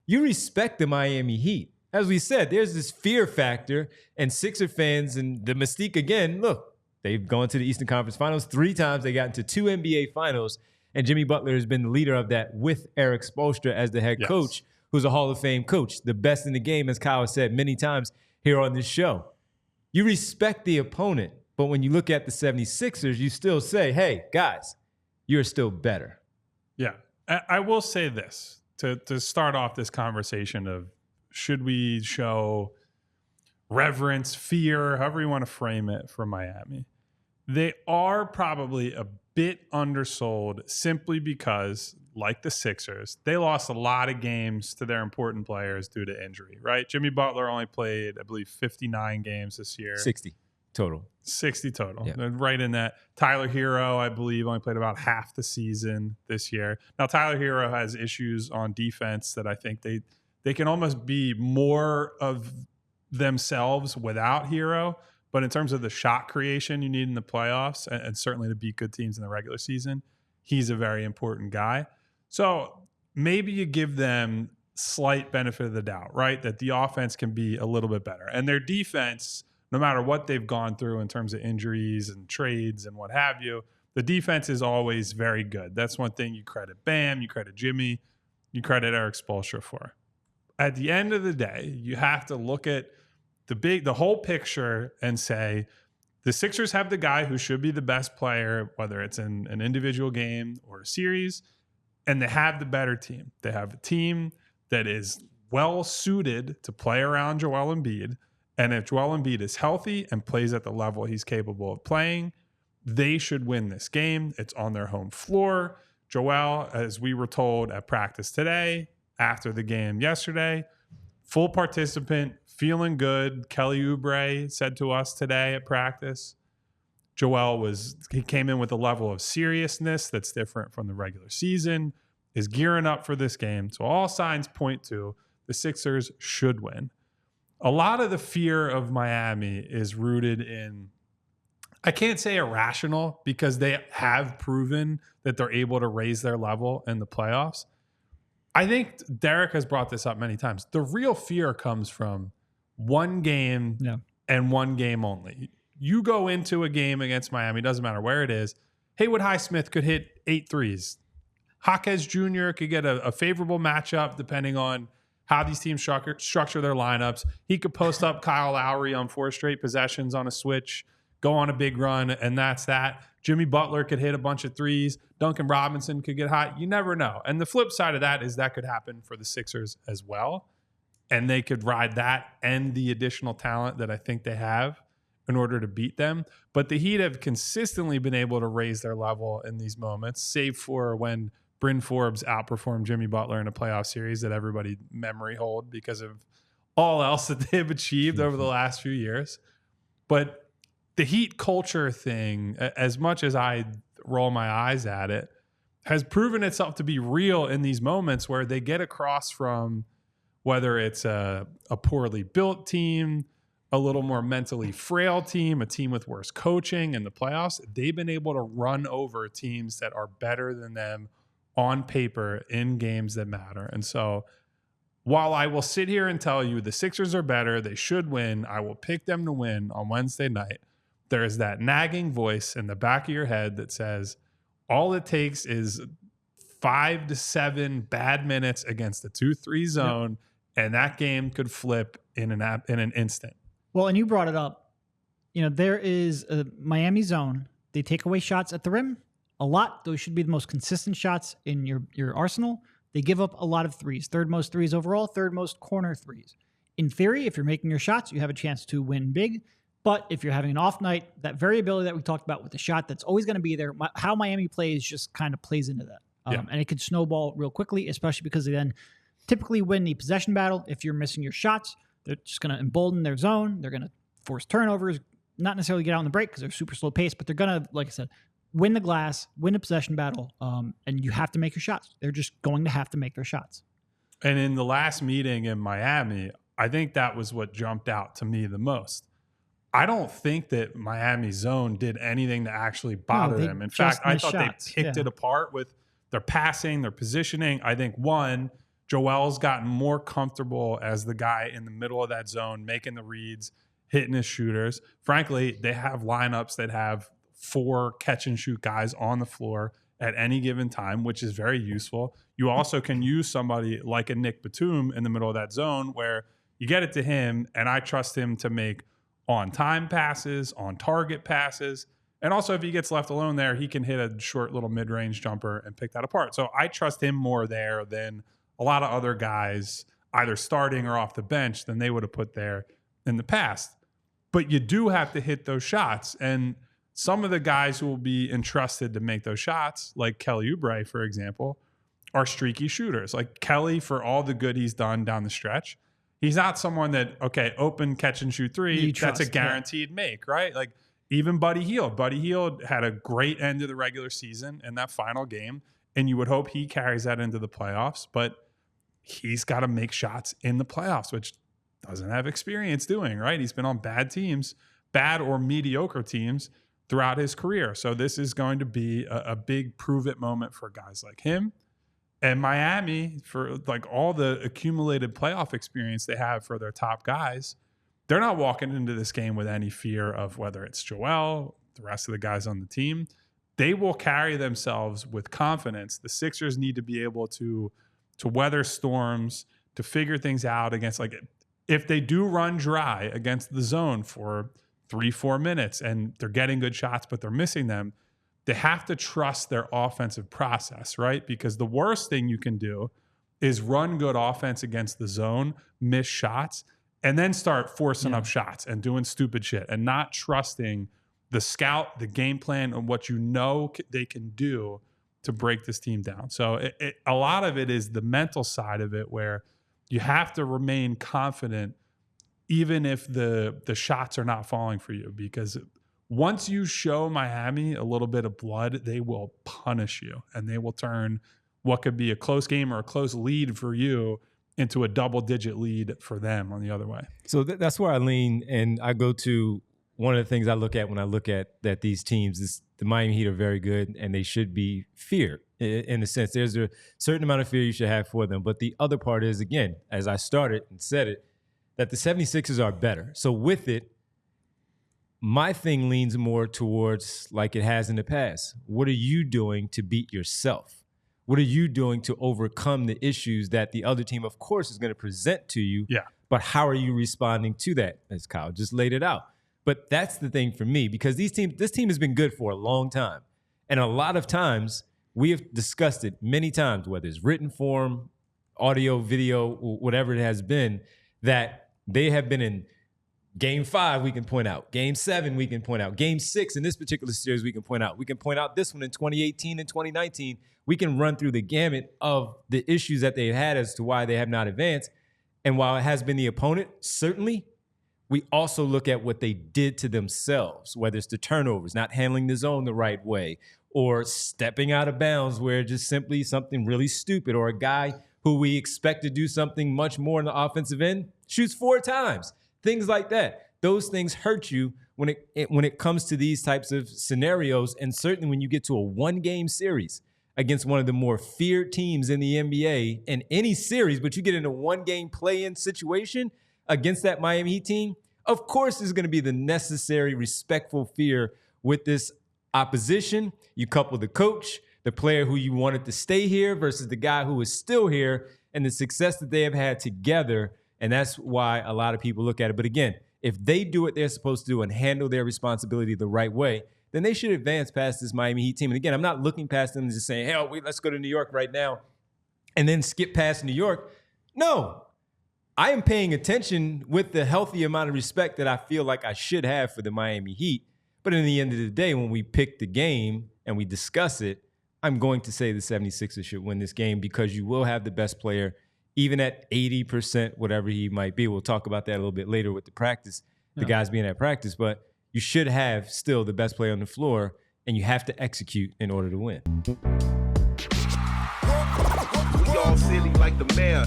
you respect the Miami Heat. As we said, there's this fear factor, and Sixer fans and the mystique again, look, they've gone to the Eastern Conference Finals 3 times. They got into 2 NBA Finals, and Jimmy Butler has been the leader of that with Eric Spoelstra as the head coach, who's a Hall of Fame coach, the best in the game, as Kyle has said many times here on this show. You respect the opponent, but when you look at the 76ers, you still say, hey, guys, you're still better. Yeah. I will say this to start off this conversation of should we show reverence, fear, however you want to frame it for Miami. They are probably a bit undersold simply because, like the Sixers, they lost a lot of games to their important players due to injury, right? Jimmy Butler only played, I believe, 59 games this year. 60 total. 60 total. Yeah. Right in that. Tyler Hero, I believe, only played about half the season this year. Now, Tyler Hero has issues on defense that I think they can almost be more of themselves without Hero. But in terms of the shot creation you need in the playoffs and certainly to beat good teams in the regular season, he's a very important guy. So maybe you give them slight benefit of the doubt, right? That the offense can be a little bit better. And their defense, no matter what they've gone through in terms of injuries and trades and what have you, the defense is always very good. That's one thing you credit Bam, you credit Jimmy, you credit Eric Spoelstra for. At the end of the day, you have to look at the whole picture and say the Sixers have the guy who should be the best player, whether it's in an individual game or a series, and they have the better team. They have a team that is well suited to play around Joel Embiid. And if Joel Embiid is healthy and plays at the level he's capable of playing, they should win this game. It's on their home floor. Joel, as we were told at practice today, after the game yesterday, full participant, feeling good. Kelly Oubre said to us today at practice, he came in with a level of seriousness that's different from the regular season, is gearing up for this game. So all signs point to the Sixers should win. A lot of the fear of Miami is rooted in, I can't say irrational, because they have proven that they're able to raise their level in the playoffs. I think Derek has brought this up many times. The real fear comes from one game and one game only. You go into a game against Miami, doesn't matter where it is. Haywood Highsmith could hit 8 threes. Jaquez Jr. could get a favorable matchup depending on how these teams structure their lineups. He could post up Kyle Lowry on 4 straight possessions on a switch, go on a big run, and that's that. Jimmy Butler could hit a bunch of threes. Duncan Robinson could get hot. You never know. And the flip side of that is that could happen for the Sixers as well. And they could ride that and the additional talent that I think they have in order to beat them. But the Heat have consistently been able to raise their level in these moments, save for when Bryn Forbes outperformed Jimmy Butler in a playoff series that everybody memory hold because of all else that they've achieved over the last few years. But the Heat culture thing, as much as I roll my eyes at it, has proven itself to be real in these moments where they get across from whether it's a poorly built team, a little more mentally frail team, a team with worse coaching in the playoffs. They've been able to run over teams that are better than them on paper in games that matter. And so while I will sit here and tell you the Sixers are better, they should win, I will pick them to win on Wednesday night. There is that nagging voice in the back of your head that says all it takes is 5 to 7 bad minutes against the 2-3 zone, and that game could flip in an instant. Well, and you brought it up. You know, there is a Miami zone. They take away shots at the rim a lot. Those should be the most consistent shots in your arsenal. They give up a lot of threes. 3rd most threes overall, 3rd most corner threes. In theory, if you're making your shots, you have a chance to win big. But if you're having an off night, that variability that we talked about with the shot, that's always going to be there. How Miami plays just kind of plays into that. And it could snowball real quickly, especially because they then typically win the possession battle. If you're missing your shots, they're just going to embolden their zone. They're going to force turnovers, not necessarily get out on the break because they're super slow paced, but they're going to, like I said, win the glass, win the possession battle, and you have to make your shots. They're just going to have to make their shots. And in the last meeting in Miami, I think that was what jumped out to me the most. I don't think that Miami zone did anything to actually bother them. In fact, I thought they picked it apart with their passing, their positioning. I think, one, Joel's gotten more comfortable as the guy in the middle of that zone, making the reads, hitting his shooters. Frankly, they have lineups that have 4 catch and shoot guys on the floor at any given time, which is very useful. You also can use somebody like a Nick Batum in the middle of that zone where you get it to him, and I trust him to make on-time passes, on-target passes. And also, if he gets left alone there, he can hit a short little mid-range jumper and pick that apart. So I trust him more there than a lot of other guys, either starting or off the bench, than they would have put there in the past. But you do have to hit those shots. And some of the guys who will be entrusted to make those shots, like Kelly Oubre, for example, are streaky shooters. Like Kelly, for all the good he's done down the stretch, he's not someone that, okay, open, catch and shoot 3, that's a guaranteed make, right? Like even Buddy Hield had a great end of the regular season in that final game, and you would hope he carries that into the playoffs, but he's got to make shots in the playoffs, which doesn't have experience doing, right? He's been on bad teams, bad or mediocre teams throughout his career. So this is going to be a big prove-it moment for guys like him. And Miami, for like all the accumulated playoff experience they have for their top guys, they're not walking into this game with any fear of whether it's Joel, the rest of the guys on the team. They will carry themselves with confidence. The Sixers need to be able to weather storms, to figure things out against, like, if they do run dry against the zone for 3-4 minutes and they're getting good shots, but they're missing them, they have to trust their offensive process, right? Because the worst thing you can do is run good offense against the zone, miss shots, and then start forcing up shots and doing stupid shit and not trusting the scout, the game plan, and what you know they can do to break this team down. So a lot of it is the mental side of it, where you have to remain confident even if the shots are not falling for you, because once you show Miami a little bit of blood, they will punish you, and they will turn what could be a close game or a close lead for you into a double-digit lead for them on the other way. So that's where I lean, and I go to one of the things I look at when I look at that these teams is the Miami Heat are very good, and they should be feared in a sense. There's a certain amount of fear you should have for them. But the other part is, again, as I started and said it, that the 76ers are better. So with it, my thing leans more towards like it has in the past. What are you doing to beat yourself? What are you doing to overcome the issues that the other team, of course, is going to present to you? Yeah. But how are you responding to that? As Kyle just laid it out. But that's the thing for me, because this team has been good for a long time. And a lot of times, we have discussed it many times, whether it's written form, audio, video, whatever it has been, that they have been in Game 5, we can point out. Game 7, we can point out. Game 6 in this particular series, we can point out. We can point out this one in 2018 and 2019. We can run through the gamut of the issues that they've had as to why they have not advanced. And while it has been the opponent, certainly, we also look at what they did to themselves, whether it's the turnovers, not handling the zone the right way, or stepping out of bounds where just simply something really stupid, or a guy who we expect to do something much more in the offensive end shoots 4 times. Things like that. Those things hurt you when it comes to these types of scenarios, and certainly when you get to a 1-game series against one of the more feared teams in the NBA in any series, but you get in a 1-game play-in situation against that Miami Heat team, of course there's going to be the necessary respectful fear with this opposition. You couple the coach, the player who you wanted to stay here versus the guy who is still here, and the success that they have had together. And that's why a lot of people look at it. But again, if they do what they're supposed to do and handle their responsibility the right way, then they should advance past this Miami Heat team. And again, I'm not looking past them and just saying, hell, let's go to New York right now and then skip past New York. No, I am paying attention with the healthy amount of respect that I feel like I should have for the Miami Heat. But in the end of the day, when we pick the game and we discuss it, I'm going to say the 76ers should win this game, because you will have the best player, even at 80%, whatever he might be. We'll talk about that a little bit later with the practice, the guys being at practice. But you should have still the best player on the floor, and you have to execute in order to win. We all silly like the mayor.